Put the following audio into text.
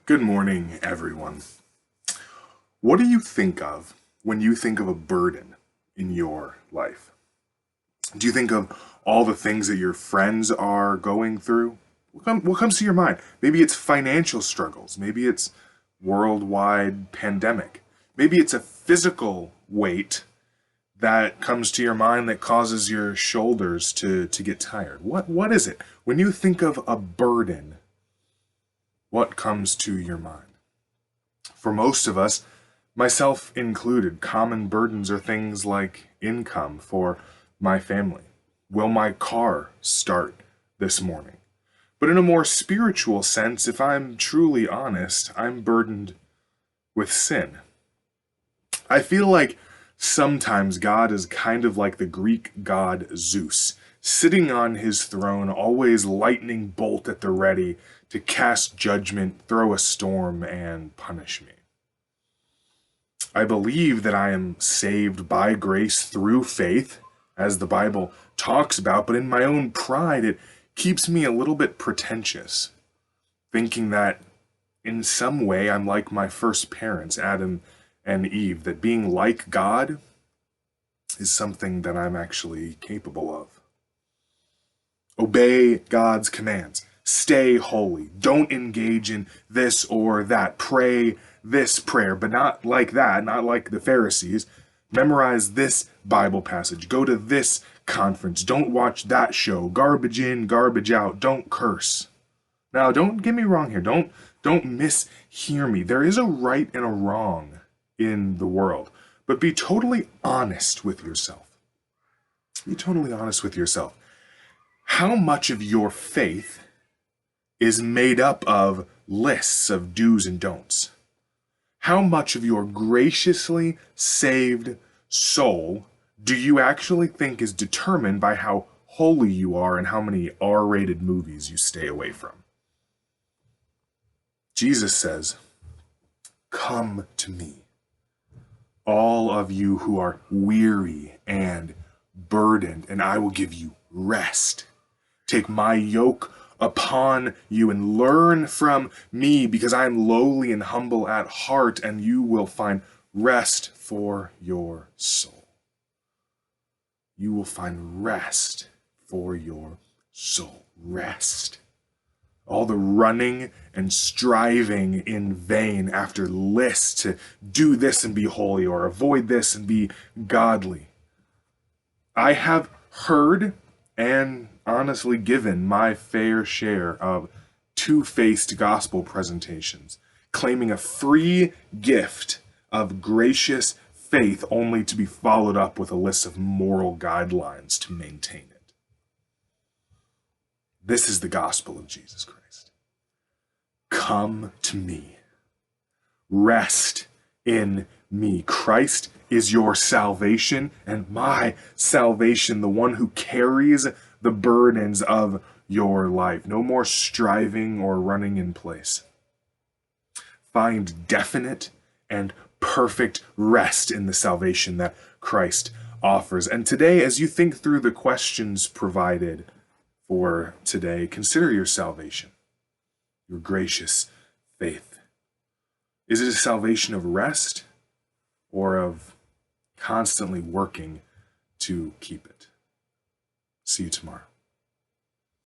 Good morning, everyone. What do you think of when you think of a burden in your life? Do you think of all the things that your friends are going through? What comes to your mind? Maybe it's financial struggles. Maybe it's worldwide pandemic. Maybe it's a physical weight that comes to your mind that causes your shoulders to get tired. What is it? When you think of a burden, what comes to your mind? For most of us, myself included, common burdens are things like income for my family. Will my car start this morning? But in a more spiritual sense, if I'm truly honest, I'm burdened with sin. I feel like sometimes God is kind of like the Greek god Zeus, sitting on his throne, always lightning bolt at the ready to cast judgment, throw a storm, and punish me. I believe that I am saved by grace through faith, as the Bible talks about, but in my own pride, it keeps me a little bit pretentious, thinking that in some way I'm like my first parents, Adam and Eve, that being like God is something that I'm actually capable of. Obey God's commands. Stay holy. Don't engage in this or that. Pray this prayer, but not like that, not like the Pharisees. Memorize this Bible passage. Go to this conference. Don't watch that show. Garbage in, garbage out. Don't curse. Now, don't get me wrong here. Don't mishear me. There is a right and a wrong in the world, but be totally honest with yourself. Be totally honest with yourself. How much of your faith is made up of lists of do's and don'ts? How much of your graciously saved soul do you actually think is determined by how holy you are and how many R-rated movies you stay away from? Jesus says, "Come to me, all of you who are weary and burdened, and I will give you rest. Take my yoke upon you and learn from me, because I am lowly and humble at heart, and you will find rest for your soul." You will find rest for your soul. Rest. All the running and striving in vain after lists to do this and be holy or avoid this and be godly. I have heard and honestly given my fair share of two-faced gospel presentations, claiming a free gift of gracious faith only to be followed up with a list of moral guidelines to maintain it. This is the gospel of Jesus Christ. Come to me. Rest in me. Christ is your salvation and my salvation, the one who carries the burdens of your life. No more striving or running in place. Find definite and perfect rest in the salvation that Christ offers. And today, as you think through the questions provided for today, consider your salvation, your gracious faith. Is it a salvation of rest or of constantly working to keep it? See you tomorrow.